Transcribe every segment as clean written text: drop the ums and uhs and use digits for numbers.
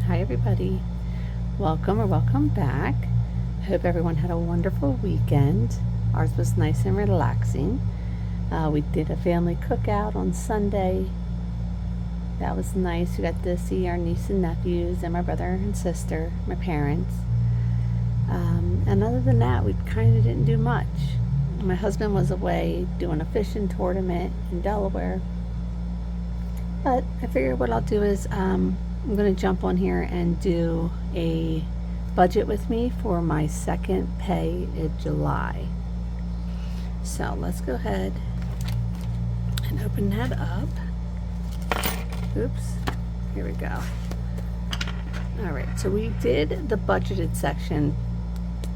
Hi everybody, welcome back. I hope everyone had a wonderful weekend. Ours was nice and relaxing. We did a family cookout on Sunday. That was nice. We got to see our niece and nephews and my brother and sister, my parents. And other than that, we kind of didn't do much. My husband was away doing a fishing tournament in Delaware. But I figured what I'll do is I'm going to jump on here and do a budget with me for my second pay in July. So let's go ahead and open that up. Oops, here we go. All right, so we did the budgeted section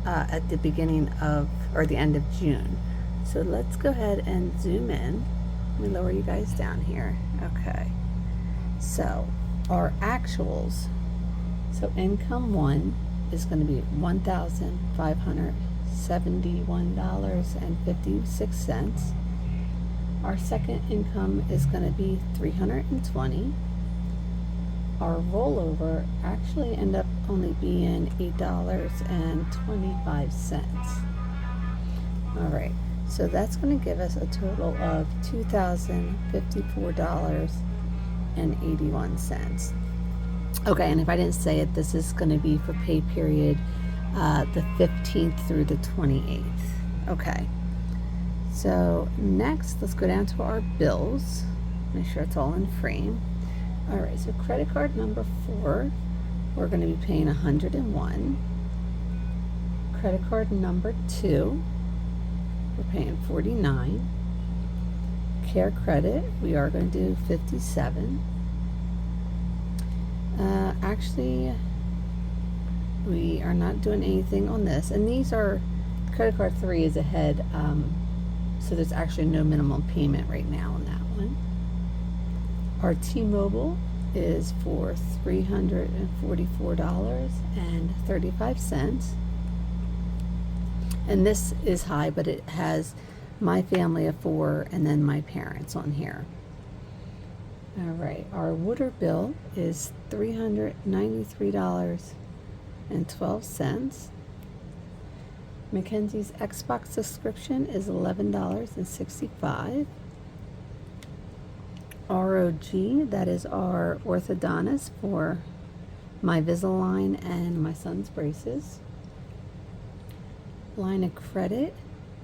at the beginning of, or the end of June. So let's go ahead and zoom in. Let me lower you guys down here. Okay, so our actuals, so income one is going to be $1,571.56. Our second income is going to be $320. Our rollover actually end up only being $8.25. All right, so that's going to give us a total of $2,054.81. Okay, and if I didn't say it, this is going to be for pay period the 15th through the 28th. Okay, so next let's go down to our bills. Make sure it's all in frame. All right, so credit card number 4, we're going to be paying $101. Credit card number 2, we're paying $49. Care credit, we are going to do $57. Actually, we are not doing anything on this, and these are, credit card 3 is ahead, so there's actually no minimum payment right now on that one. Our T-Mobile is for $344.35, and this is high, but it has my family of 4 and then my parents on here. All right, our water bill is $393.12. Mackenzie's Xbox subscription is $11.65. ROG, that is our orthodontist for my Invisalign and my son's braces. Line of credit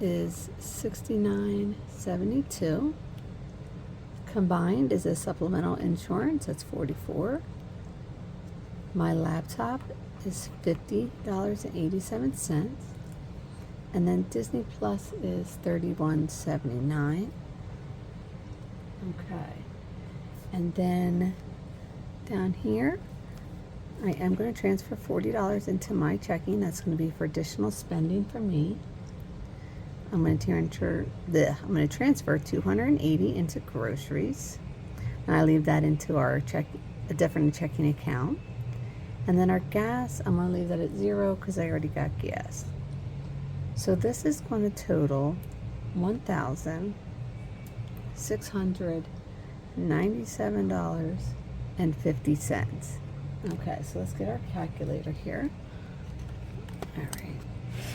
is $69.72. Combined is a supplemental insurance, that's $44. My laptop is $50.87. And then Disney Plus is $31.79. Okay. And then down here, I am going to transfer $40 into my checking. That's going to be for additional spending for me. I'm going to transfer $280 into groceries, and I leave that into our a different checking account. And then our gas, I'm going to leave that at 0 because I already got gas. So this is going to total $1,697.50. Okay, so let's get our calculator here. All right,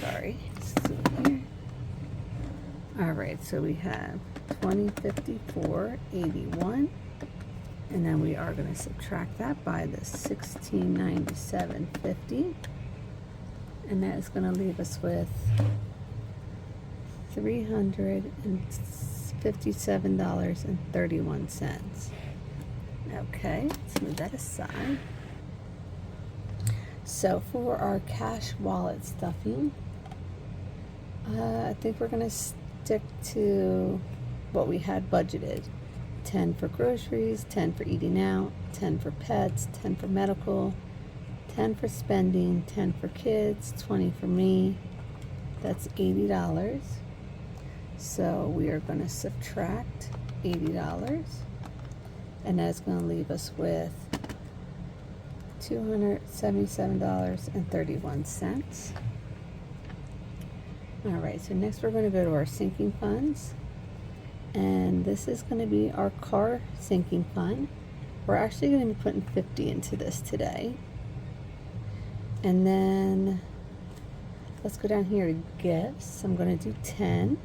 sorry. Here. All right, so we have 2054.81, and then we are going to subtract that by the 1697.50, and that is going to leave us with $357.31. Okay, let's move that aside. So for our cash wallet stuffing, I think we're going to stick to what we had budgeted. 10 for groceries, 10 for eating out, 10 for pets, 10 for medical, 10 for spending, 10 for kids, 20 for me. That's $80. So we are going to subtract $80, and that's going to leave us with $277.31. All right, so next we're going to go to our sinking funds, and this is going to be our car sinking fund. We're actually going to be putting $50 into this today. And then let's go down here to gifts. I'm going to do 10.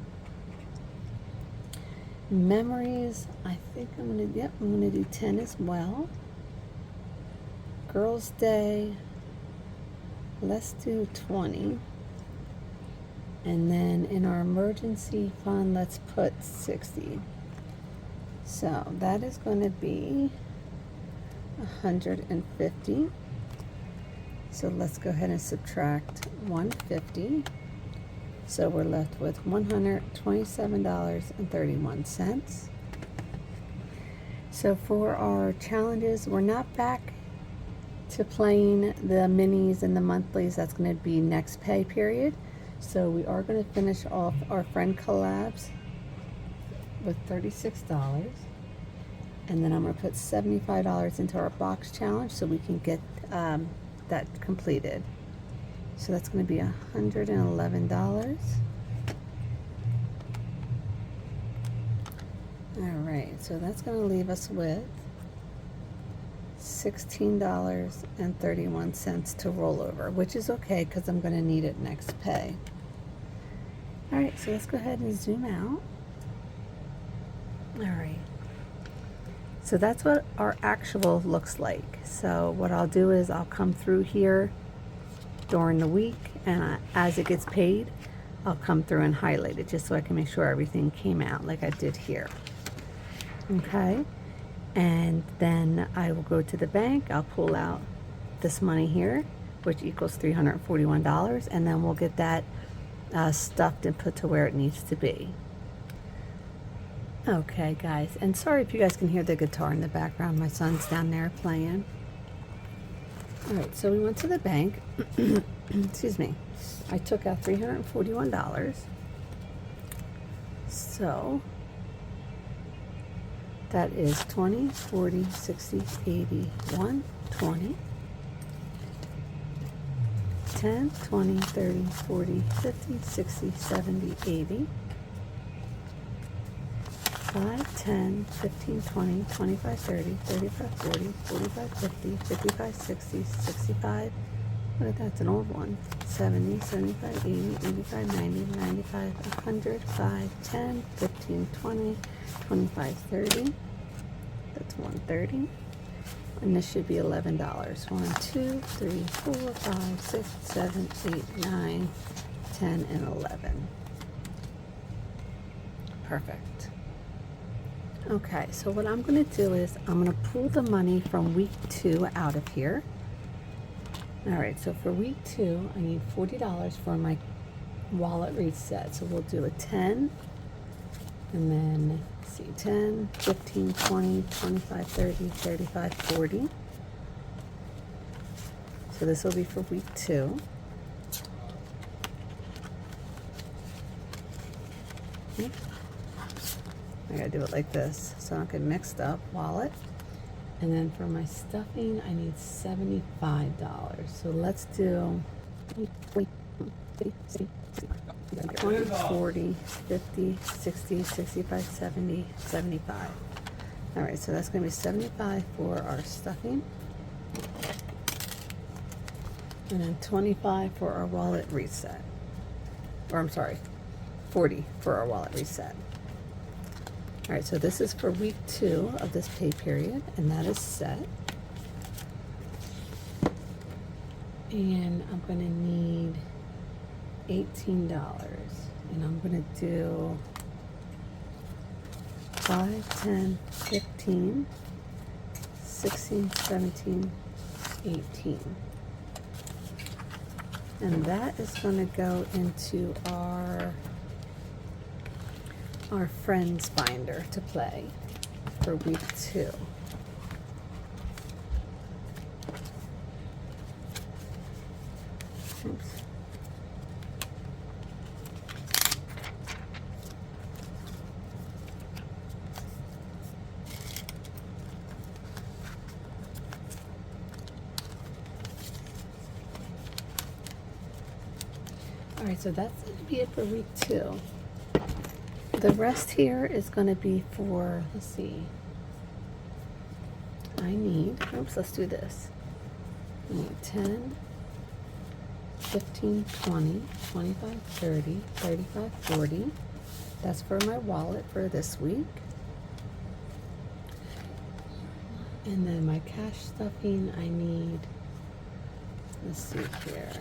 Memories, I think I'm going to do 10 as well. Girls' Day, let's do 20. And then in our emergency fund, let's put 60. So that is going to be 150. So let's go ahead and subtract 150. So we're left with $127.31. So for our challenges, we're not back to playing the minis and the monthlies. That's going to be next pay period. So we are going to finish off our friend collabs with $36. And then I'm going to put $75 into our box challenge so we can get that completed. So that's going to be $111. All right, so that's going to leave us with $16.31 to roll over, which is okay because I'm going to need it next pay. All right, so let's go ahead and zoom out. All right. So that's what our actual looks like. So what I'll do is I'll come through here during the week, and as it gets paid, I'll come through and highlight it just so I can make sure everything came out like I did here. Okay, and then I will go to the bank. I'll pull out this money here, which equals $341, and then we'll get that stuffed and put to where it needs to be. Okay, guys, and sorry if you guys can hear the guitar in the background. My son's down there playing. All right, so we went to the bank. Excuse me. I took out $341. So that is 20, 40, 60, 80, 1, 20, 10, 20, 30, 40, 50, 60, 70, 80, 5, 10, 15, 20, 25, 30, 35, 40, 45, 50, 55, 60, 65, what if that's an old one, 70, 75, 80, 85, 90, 95, 100, 5, 10, 15, 20, 25, 30, that's 130, and this should be $11. 1, 2, 3, 4, 5, 6, 7, 8, 9, 10, and 11. Perfect. Okay, so what I'm going to do is I'm going to pull the money from week 2 out of here. All right, so for week 2, I need $40 for my wallet reset. So we'll do a 10, and then let's see, 10, 15, 20, 25, 30, 35, 40. So this will be for week 2. Oops. I gotta do it like this so I don't get mixed up. Wallet. And then for my stuffing, I need $75. So let's do 20, 40, 50, 60, 65, 70, 75. All right, so that's gonna be 75 for our stuffing. And then 25 for our wallet reset. Or I'm sorry, 40 for our wallet reset. All right, so this is for week 2 of this pay period, and that is set. And I'm going to need $18, and I'm going to do 5, 10, 15, 16, 17, 18. And that is going to go into our friends binder to play for week 2. Oops. All right, so that's going to be it for week 2. The rest here is going to be for, let's see, I need, oops, let's do this. I need 10, 15, 20, 25, 30, 35, 40. That's for my wallet for this week. And then my cash stuffing, I need, let's see here.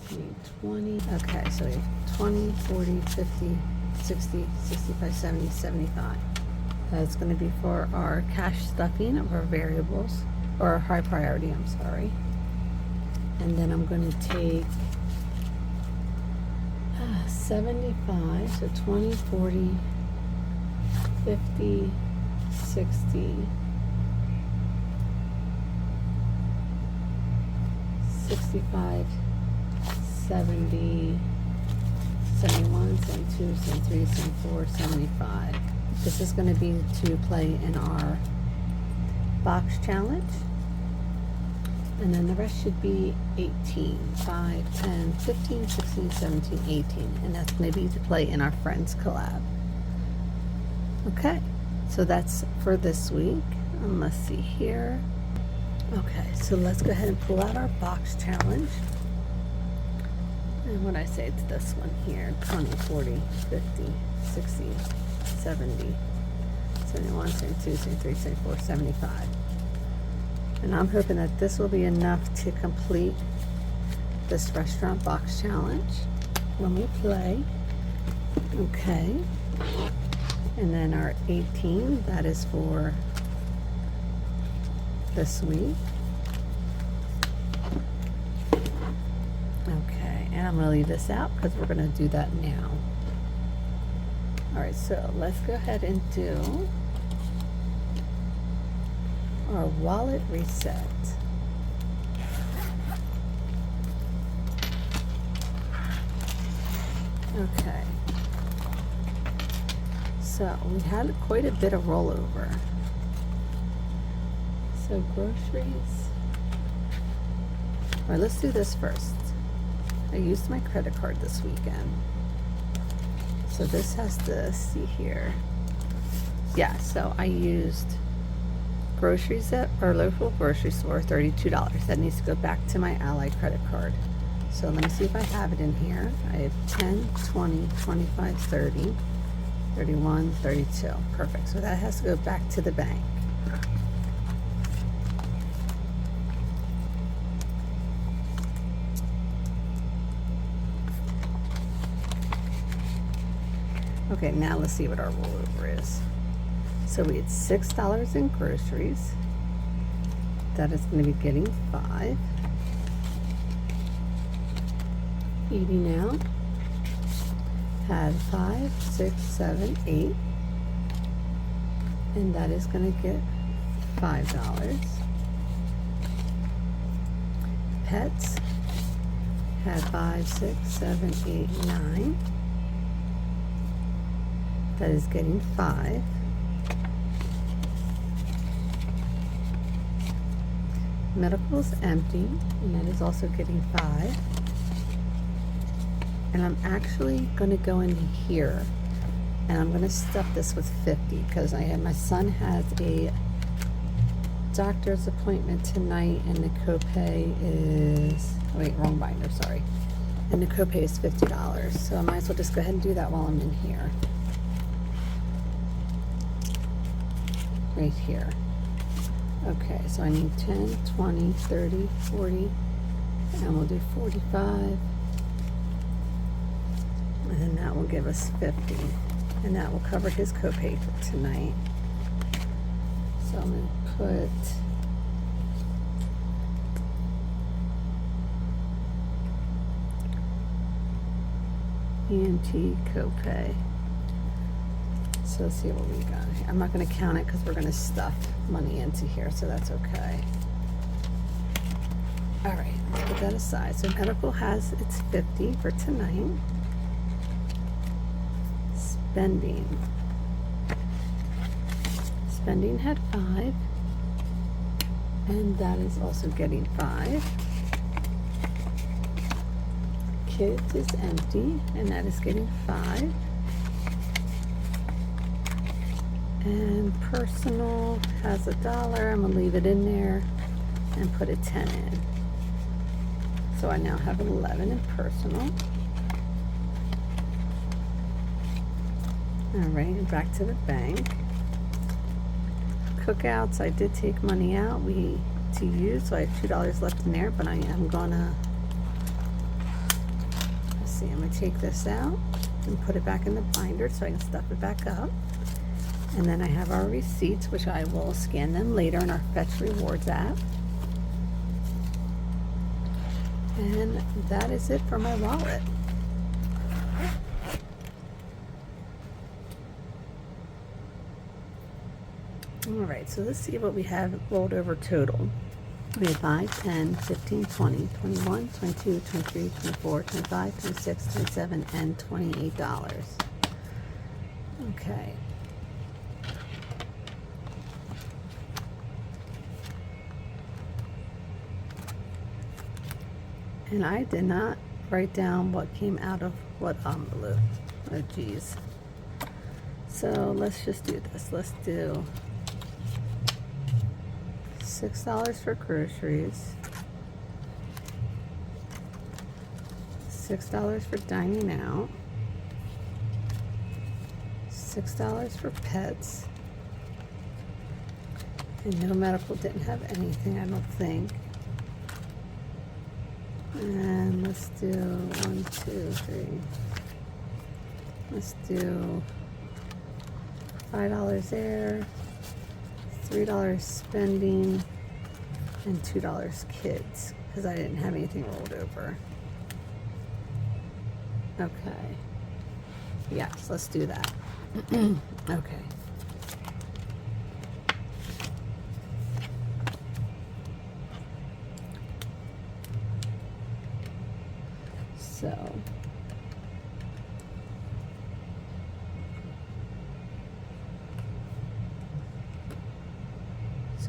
I need 20. Okay, so we have 20, 40, 50, 60, 65, 70, 75. That's going to be for our cash stuffing of our variables, or our high priority, I'm sorry. And then I'm going to take 75, so 20, 40, 50, 60, 65, 70, 71, 72, 73, 74, 75. This is going to be to play in our box challenge. And then the rest should be 18, 5, 10, 15, 16, 17, 18. And that's going to be to play in our Friends collab. Okay, so that's for this week. And let's see here. Okay, so let's go ahead and pull out our box challenge. And what I say to this one here, 20, 40, 50, 60, 70, 71, 72, 73, 74, 75. And I'm hoping that this will be enough to complete this restaurant box challenge when we play. Okay. And then our 18, that is for this week. Okay, and I'm going to leave this out because we're going to do that now. Alright, so let's go ahead and do our wallet reset. Okay. So we had quite a bit of rollover. So groceries. Alright, let's do this first. I used my credit card this weekend. So this has to see here. Yeah, so I used groceries at our local grocery store, $32. That needs to go back to my Ally credit card. So let me see if I have it in here. I have 10, 20, 25, 30, 31, 32. Perfect. So that has to go back to the bank. Okay, now let's see what our rollover is. So we had $6 in groceries. That is going to be getting 5. Eating out had 5, 6, 7, 8. And that is going to get $5. Pets had 5, 6, 7, 8, 9. That is getting 5. Medical is empty, and that is also getting 5. And I'm actually going to go in here, and I'm going to stuff this with 50 because my son has a doctor's appointment tonight, and the copay is, oh wait, wrong binder, sorry. And the copay is $50, so I might as well just go ahead and do that while I'm in here. Right here. Okay, so I need 10, 20, 30, 40, and we'll do 45. And then that will give us 50. And that will cover his copay for tonight. So I'm going to put ENT copay. So let's see what we got here. I'm not going to count it because we're going to stuff money into here, so that's okay. All right, let's put that aside. So medical has its 50 for tonight. Spending. Spending had 5, and that is also getting 5. Kids is empty, and that is getting 5. And personal has $1. I'm gonna leave it in there and put a 10 in. So I now have 11 in personal. All right, back to the bank. Cookouts, I did take money out to use, so I have $2 left in there, but I am gonna, let's see, I'm gonna take this out and put it back in the binder so I can stuff it back up. And then I have our receipts, which I will scan them later in our Fetch Rewards app. And that is it for my wallet. Alright, so let's see what we have rolled over total. We have 5, 10, 15, 20, 21, 22, 23, 24, 25, 26, 27, and $28. Okay. And I did not write down what came out of what envelope. Oh geez. So let's just do this. Let's do $6 for groceries, $6 for dining out, $6 for pets, and no medical didn't have anything, I don't think. And let's do 1, 2, 3. Let's do $5 there, $3 spending, and $2 kids, because I didn't have anything rolled over. Okay. Yes, let's do that. Okay.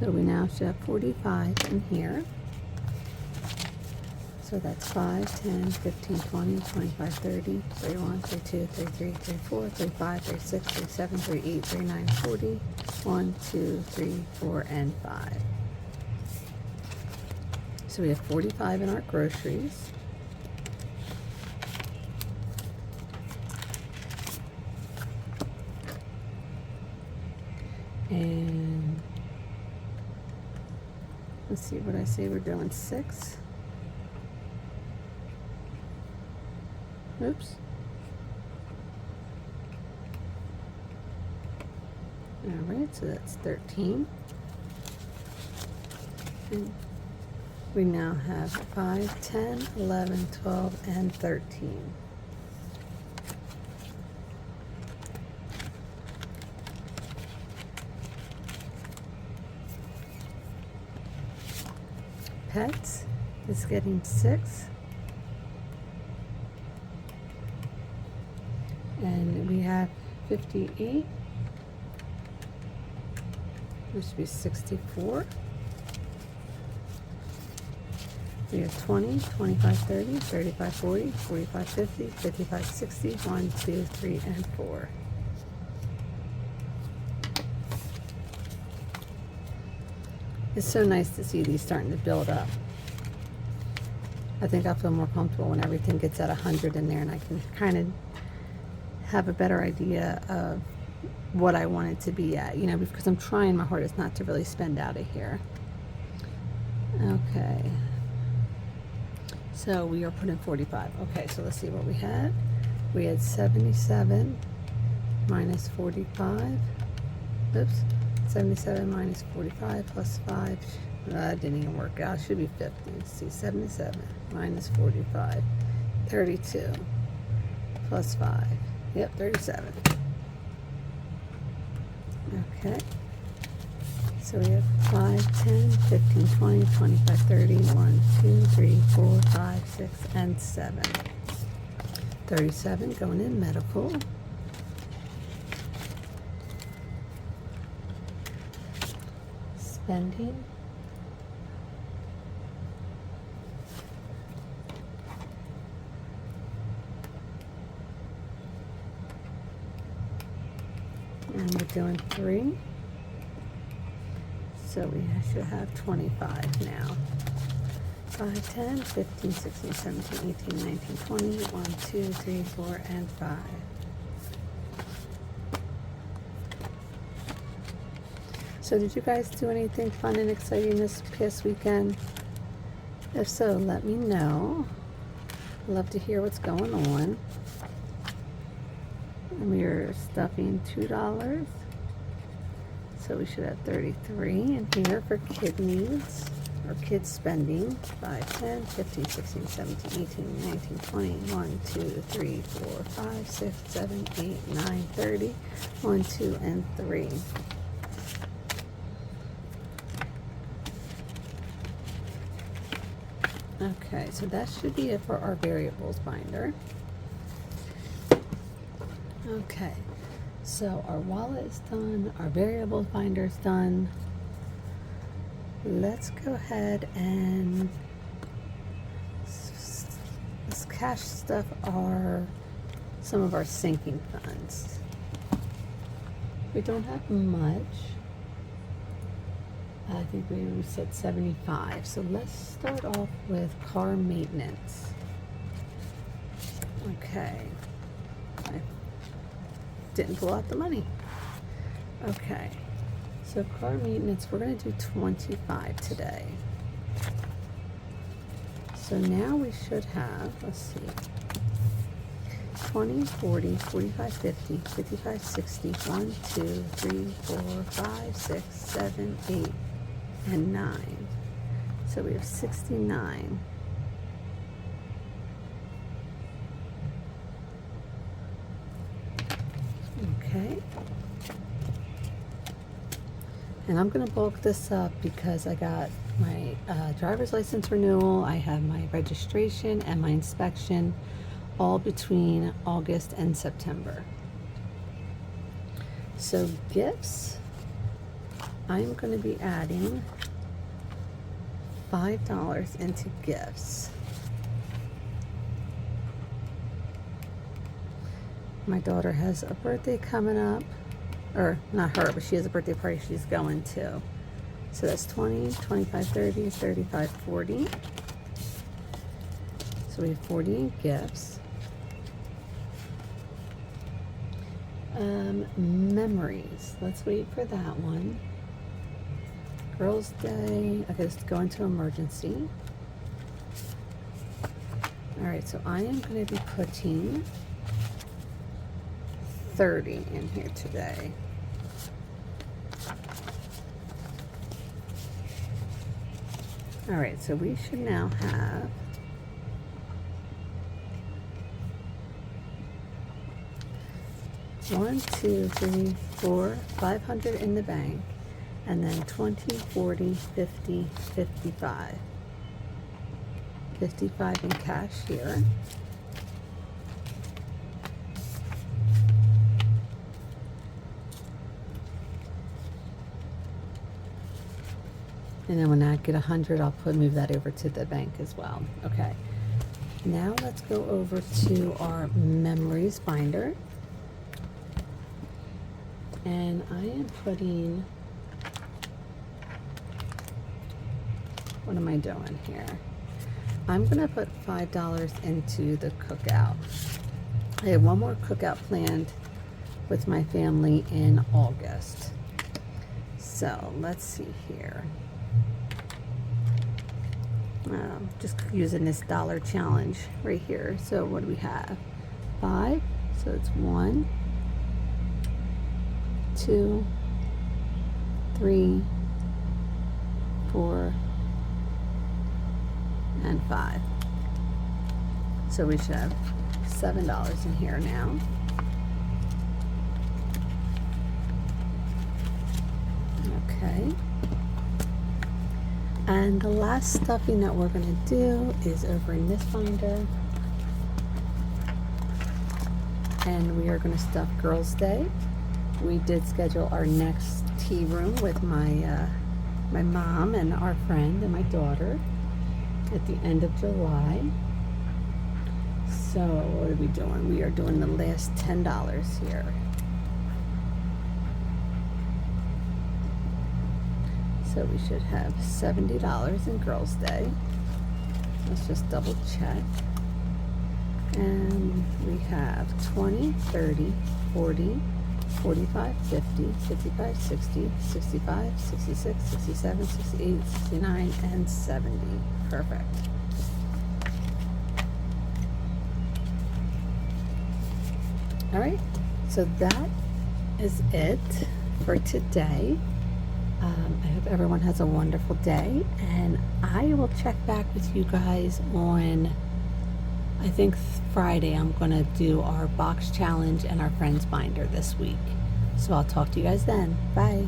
So we now should have 45 in here. So that's 5, 10, 15, 20, 25, 30, 31, 32, 33, 34, 35, 36, 37, 38, 39, 40, 1, 2, 3, 4, and 5. So we have 45 in our groceries. And let's see what I say, we're doing 6. Oops. Alright, so that's 13. And we now have 5, 10, 11, 12, and 13. Pets is getting 6. And we have 58. There should be 64. We have 20, 25, 30, 35, 40, 45, 50, 55, 60, 1, 2, 3, and 4. It's so nice to see these starting to build up. I think I'll feel more comfortable when everything gets at 100 in there and I can kind of have a better idea of what I want it to be at, you know, because I'm trying my hardest not to really spend out of here. Okay. So we are putting 45. Okay, so let's see what we had. We had 77 minus 45. Oops. 77 minus 45 plus 5. That didn't even work out. It should be 50. Let's see. 77 minus 45. 32 plus 5. Yep, 37. Okay. So we have 5, 10, 15, 20, 25, 30, 1, 2, 3, 4, 5, 6, and 7. 37 going in medical. Spending. And we're doing 3. So we should have 25 now. 5, 10, 15, 16, 17, 18, 19, 20, 1, 2, 3, 4, and 5. So did you guys do anything fun and exciting this past weekend? If so, let me know. Love to hear what's going on. And we are stuffing $2. So we should have 33 in here for kid needs or kid spending. 5, 10, 15, 16, 17, 18, 19, 20, 1, 2, 3, 4, 5, 6, 7, 8, 9, 30. 1, 2, and 3. Okay, so that should be it for our variables binder. Okay, so our wallet is done, our variables binder is done. Let's go ahead and this cash stuff are some of our sinking funds. We don't have much. I think we said 75. So let's start off with car maintenance. Okay. I didn't pull out the money. Okay. So car maintenance, we're going to do 25 today. So now we should have, let's see, 20, 40, 45, 50, 55, 60, 1, 2, 3, 4, 5, 6, 7, 8, and 9. So we have 69. Okay. And I'm going to bulk this up because I got my driver's license renewal, I have my registration and my inspection all between August and September. So gifts, I'm going to be adding $5 into gifts. My daughter has a birthday coming up, or not her, but she has a birthday party she's going to. So that's 20, 25, 30, 35, 40. So we have 40 in gifts. Memories, let's wait for that one. Girls' Day, okay, let's go into emergency. Alright, so I am going to be putting 30 in here today. Alright, so we should now have one, 2, 3, 4, 500 in the bank, and then 20, 40, 50, 55. 55 in cash here. And then when I get 100, I'll move that over to the bank as well. Okay. Now let's go over to our memories binder. And I am putting, what am I doing here? I'm going to put $5 into the cookout. I have one more cookout planned with my family in August. So let's see here. Just using this dollar challenge right here. So what do we have? 5. So it's 1, 2, 3, 4, and 5. So we should have $7 in here now. Okay. And the last stuffing that we're going to do is over in this binder. And we are going to stuff Girls' Day. We did schedule our next tea room with my my mom and our friend and my daughter at the end of July. So what are we doing? We are doing the last $10 here. So we should have $70 in Girls' Day. Let's just double check. And we have 20, 30, 40, 45, 50, 55, 60, 65, 66, 67, 68, 69, and 70. Perfect. All right, so that is it for today. I hope everyone has a wonderful day, and I will check back with you guys on, I think Friday. I'm going to do our box challenge and our friends binder this week. So I'll talk to you guys then. Bye.